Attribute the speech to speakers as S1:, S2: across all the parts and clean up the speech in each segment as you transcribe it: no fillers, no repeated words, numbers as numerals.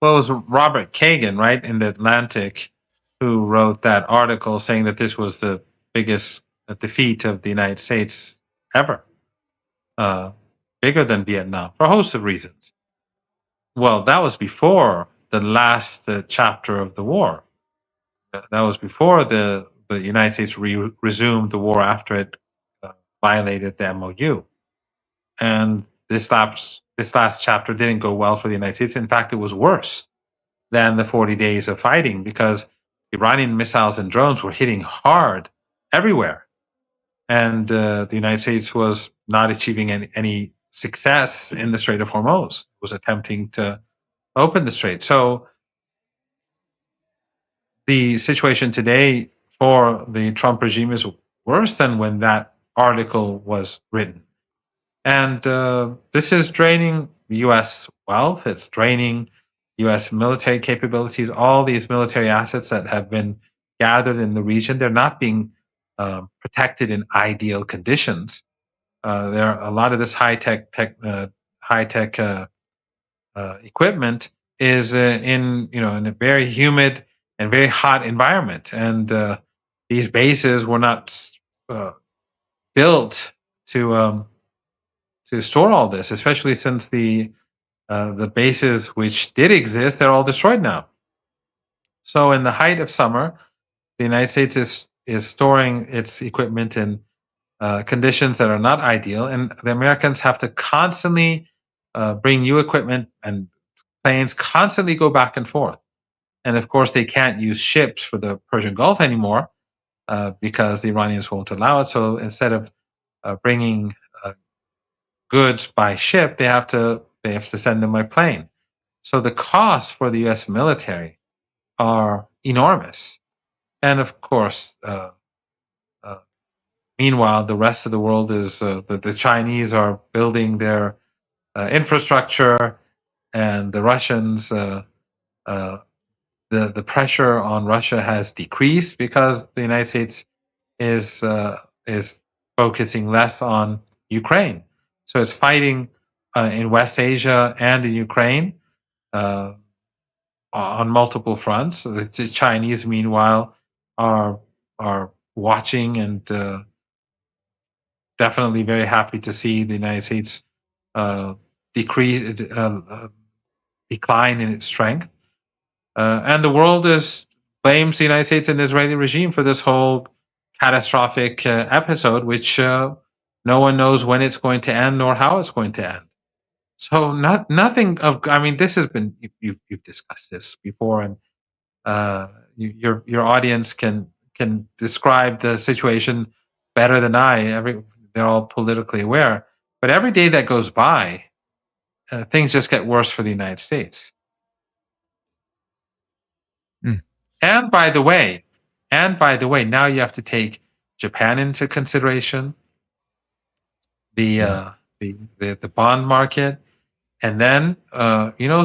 S1: Well, it was Robert Kagan, right, in the Atlantic, who wrote that article saying that this was the biggest defeat of the United States ever, uh, bigger than Vietnam for a host of reasons. Well, that was before the last chapter of the war. That was before the United States resumed the war after it violated the MOU. And this last chapter didn't go well for the United States. In fact, it was worse than the 40 days of fighting because Iranian missiles and drones were hitting hard everywhere. And the United States was not achieving any success in the Strait of Hormuz. It was attempting to open the strait. So the situation today for the Trump regime is worse than when that article was written. And this is draining U.S. wealth. It's draining U.S. military capabilities. All these military assets that have been gathered in the region, they're not being protected in ideal conditions. There are a lot of this high tech equipment is in a very humid and very hot environment, and these bases were not built to store all this, especially since the bases which did exist, they're all destroyed now. So in the height of summer, the United States is storing its equipment in conditions that are not ideal, and the Americans have to constantly bring new equipment, and planes constantly go back and forth. And of course, they can't use ships for the Persian Gulf anymore because the Iranians won't allow it. So instead of bringing goods by ship, they have to send them by plane. So the costs for the U.S. military are enormous. And of course, meanwhile, the rest of the world is the Chinese are building their infrastructure, and the Russians, the pressure on Russia has decreased because the United States is focusing less on Ukraine. So it's fighting in West Asia and in Ukraine on multiple fronts. The Chinese, meanwhile, are watching and definitely very happy to see the United States decline in its strength. And the world blames the United States and the Israeli regime for this whole catastrophic episode, which no one knows when it's going to end or how it's going to end. So nothing of. I mean, this has been you've discussed this before, and your audience can describe the situation better than I. They're all politically aware, but every day that goes by, things just get worse for the United States. And by the way, now you have to take Japan into consideration, the bond market, and then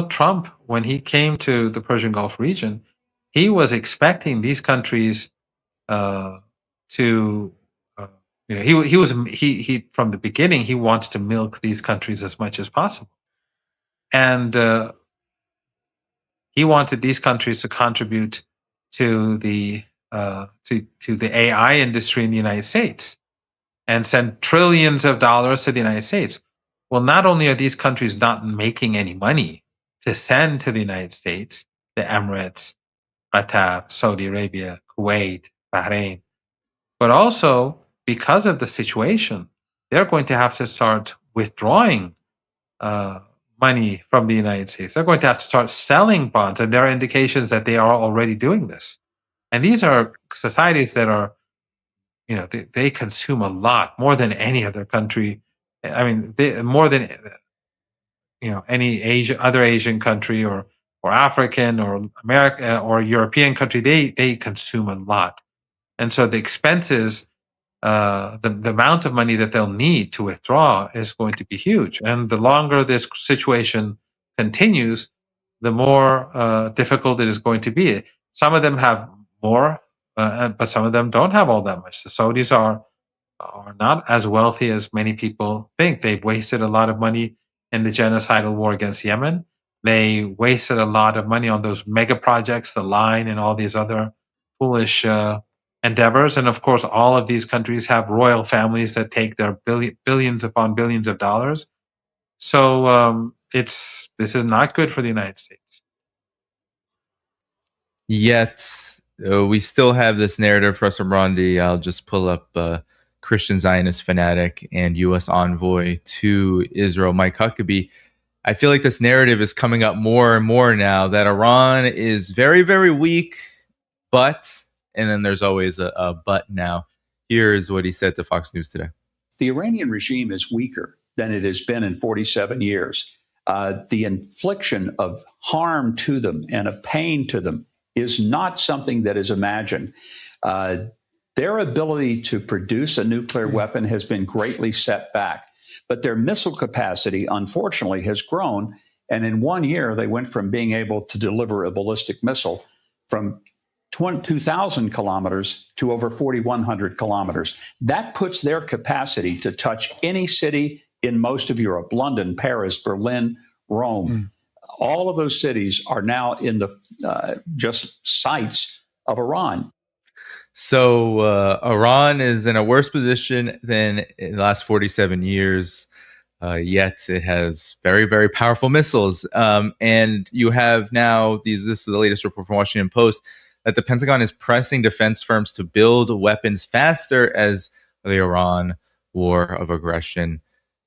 S1: Trump, when he came to the Persian Gulf region, he was expecting these countries to he from the beginning he wants to milk these countries as much as possible, and he wanted these countries to contribute to the AI industry in the United States and send trillions of dollars to the United States. Well, not only are these countries not making any money to send to the United States, the Emirates, Qatar, Saudi Arabia, Kuwait, Bahrain, but also because of the situation, they're going to have to start withdrawing money from the United States. They're going to have to start selling bonds, and there are indications that they are already doing this. And these are societies that are, they consume a lot, more than any other country. I mean, more than any other Asian country or African or American or European country. They consume a lot, and so the expenses, the amount of money that they'll need to withdraw is going to be huge. And the longer this situation continues, the more difficult it is going to be. Some of them have more, but some of them don't have all that much. The Saudis are not as wealthy as many people think. They've wasted a lot of money in the genocidal war against Yemen. They wasted a lot of money on those mega projects, the line, and all these other foolish endeavors. And of course, all of these countries have royal families that take their billions upon billions of dollars. So this is not good for the United States.
S2: Yet we still have this narrative, Professor Marandi. I'll just pull up Christian Zionist fanatic and U.S. envoy to Israel, Mike Huckabee. I feel like this narrative is coming up more and more now that Iran is very, very weak, but, and then there's always a but now. Here's what he said to Fox News today.
S3: The Iranian regime is weaker than it has been in 47 years. The infliction of harm to them and of pain to them is not something that is imagined. Their ability to produce a nuclear weapon has been greatly set back, but their missile capacity, unfortunately, has grown. And in 1 year, they went from being able to deliver a ballistic missile from 2,000 kilometers to over 4,100 kilometers. That puts their capacity to touch any city in most of Europe: London, Paris, Berlin, Rome. All of those cities are now in the just sights of Iran.
S2: So Iran is in a worse position than in the last 47 years, yet it has very, very powerful missiles. And you have now this is the latest report from Washington Post, that the Pentagon is pressing defense firms to build weapons faster as the Iran war of aggression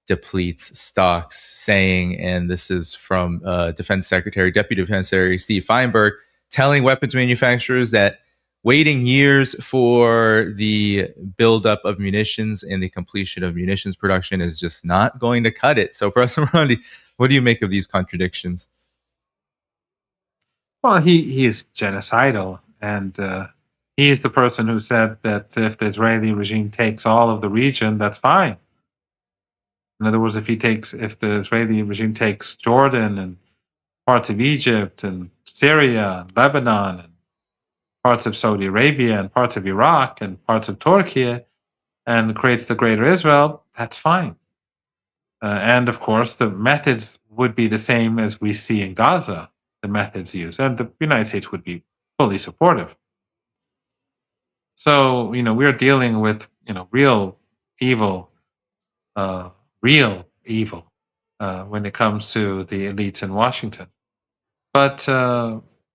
S2: depletes stocks, saying, and this is from Deputy Defense Secretary Steve Feinberg, telling weapons manufacturers that waiting years for the buildup of munitions and the completion of munitions production is just not going to cut it. So, Professor Marandi, what do you make of these contradictions?
S1: Well, he is genocidal, and he is the person who said that if the Israeli regime takes all of the region, that's fine. In other words, if the Israeli regime takes Jordan and parts of Egypt and Syria and Lebanon and parts of Saudi Arabia and parts of Iraq and parts of Turkey and creates the Greater Israel, that's fine. And of course, the methods would be the same as we see in Gaza, the methods used, and the United States would be fully supportive. So, we're dealing with, real evil, when it comes to the elites in Washington. But,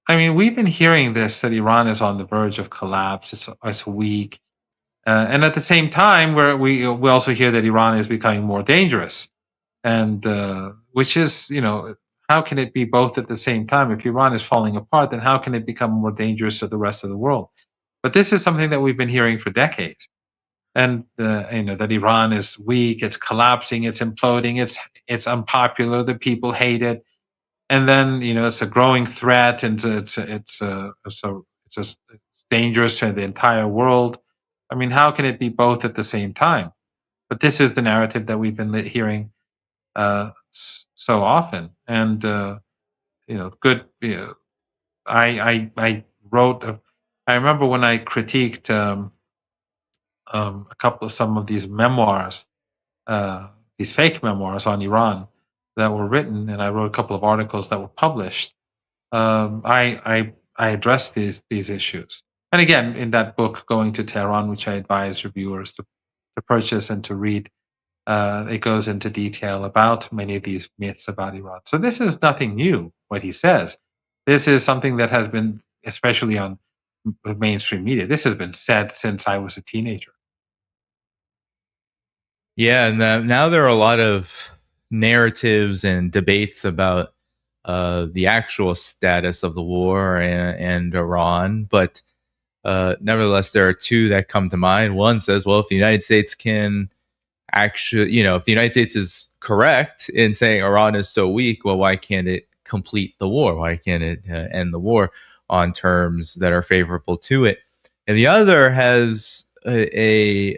S1: we've been hearing this, that Iran is on the verge of collapse, it's weak. And at the same time, we also hear that Iran is becoming more dangerous. And which is, how can it be both at the same time? If Iran is falling apart, then how can it become more dangerous to the rest of the world? But this is something that we've been hearing for decades. And that Iran is weak, it's collapsing, it's imploding, it's unpopular, the people hate it, and then it's a growing threat, and it's dangerous to the entire world. How can it be both at the same time? But this is the narrative that we've been hearing so often, and good. I wrote. I remember when I critiqued some of these memoirs, these fake memoirs on Iran that were written, and I wrote a couple of articles that were published. I addressed these issues, and again, in that book, Going to Tehran, which I advise reviewers to purchase and to read, it goes into detail about many of these myths about Iran. So this is nothing new, what he says. This is something that has been, especially on mainstream media, this has been said since I was a teenager.
S2: Yeah, and now there are a lot of narratives and debates about the actual status of the war and Iran, but nevertheless, there are two that come to mind. One says, well, if the United States can actually, if the United States is correct in saying Iran is so weak, well, why can't it complete the war? Why can't it end the war on terms that are favorable to it? And the other has a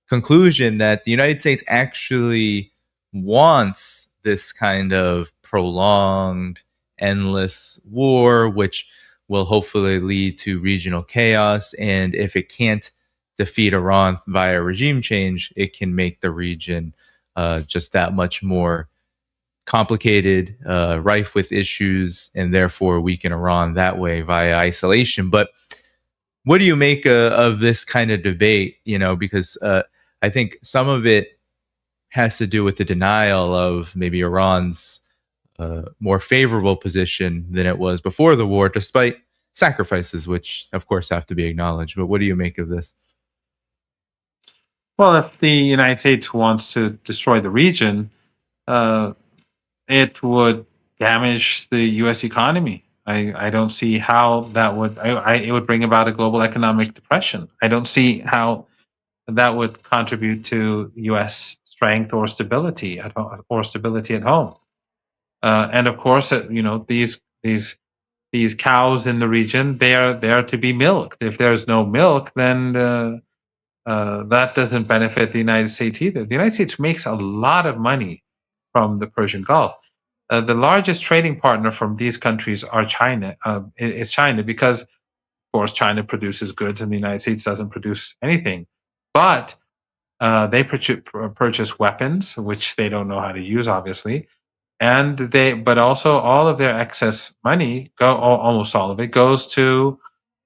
S2: conclusion that the United States actually wants this kind of prolonged, endless war, which will hopefully lead to regional chaos. And if it can't defeat Iran via regime change, it can make the region just that much more complicated, rife with issues, and therefore weaken Iran that way via isolation. But what do you make of this kind of debate? Because I think some of it has to do with the denial of maybe Iran's more favorable position than it was before the war, despite sacrifices, which of course have to be acknowledged. But what do you make of this?
S1: Well, if the United States wants to destroy the region, it would damage the U.S. economy. I don't see how that would. It would bring about a global economic depression. I don't see how that would contribute to U.S. strength or stability at home, and of course, these cows in the region, they are there to be milked. If there's no milk, then that doesn't benefit the United States either. The United States makes a lot of money from the Persian Gulf. The largest trading partner from these countries are China. Is China, because, of course, China produces goods and the United States doesn't produce anything. But they purchase weapons, which they don't know how to use, obviously. But also all of their excess money, almost all of it, goes to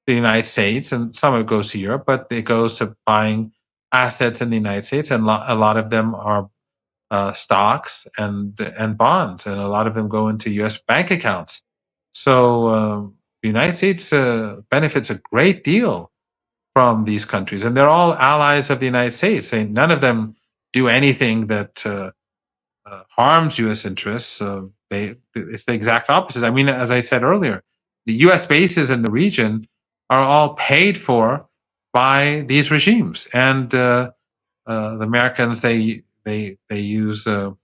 S1: the United States, and some of it goes to Europe, but it goes to buying assets in the United States, and a lot of them are stocks and bonds, and a lot of them go into U.S. bank accounts. So the United States benefits a great deal from these countries, and they're all allies of the United States. None of them do anything that harms U.S. interests. It's the exact opposite. I mean, as I said earlier, the U.S. bases in the region are all paid for by these regimes, and the Americans, they use their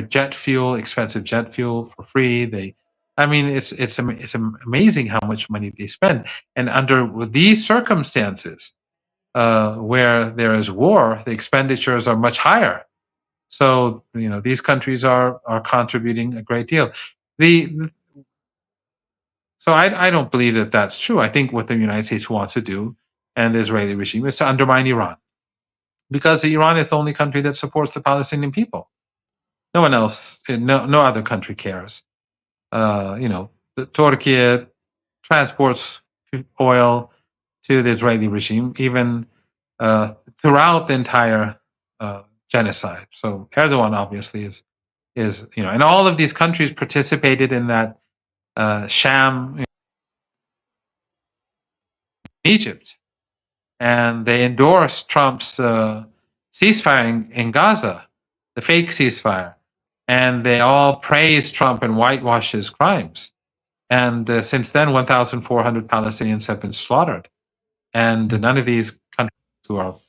S1: jet fuel, expensive jet fuel, for free. It's amazing how much money they spend, and under these circumstances, where there is war, the expenditures are much higher. So these countries are contributing a great deal. So I don't believe that that's true. I think what the United States wants to do, and the Israeli regime, is to undermine Iran, because Iran is the only country that supports the Palestinian people. No one else, no other country cares. Turkey transports oil to the Israeli regime, even throughout the entire genocide. So Erdogan obviously is and all of these countries participated in that sham in Egypt, and they endorsed Trump's ceasefire in Gaza, the fake ceasefire, and they all praised Trump and whitewashed his crimes. And since then, 1,400 Palestinians have been slaughtered, and none of these countries, who are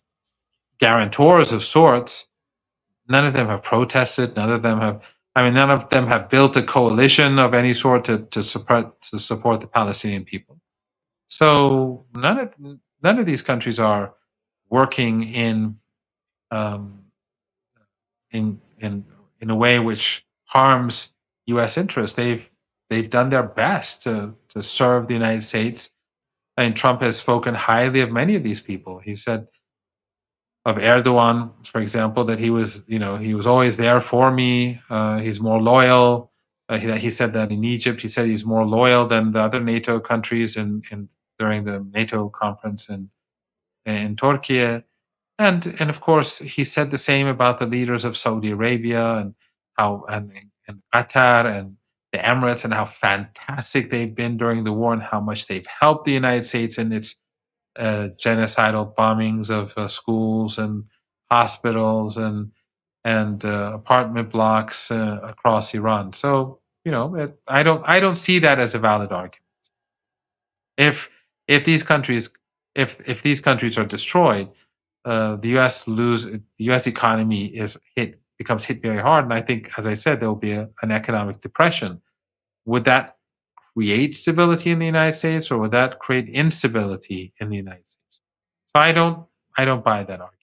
S1: guarantors of sorts, none of them have protested. None of them have built a coalition of any sort to support the Palestinian people. So none of these countries are working in a way which harms U.S. interests. They've done their best to serve the United States. And Trump has spoken highly of many of these people. He said of Erdogan, for example, that he was always there for me. He's more loyal. He said that in Egypt. He said he's more loyal than the other NATO countries during the NATO conference in Turkey. And of course, he said the same about the leaders of Saudi Arabia and Qatar and the Emirates, and how fantastic they've been during the war, and how much they've helped the United States in its genocidal bombings of schools and hospitals and apartment blocks across Iran. So I don't see that as a valid argument. If these countries are destroyed, the U.S. economy becomes hit very hard, and I think, as I said, there will be an economic depression. Would that create stability in the United States, or would that create instability in the United States? So I don't buy that argument.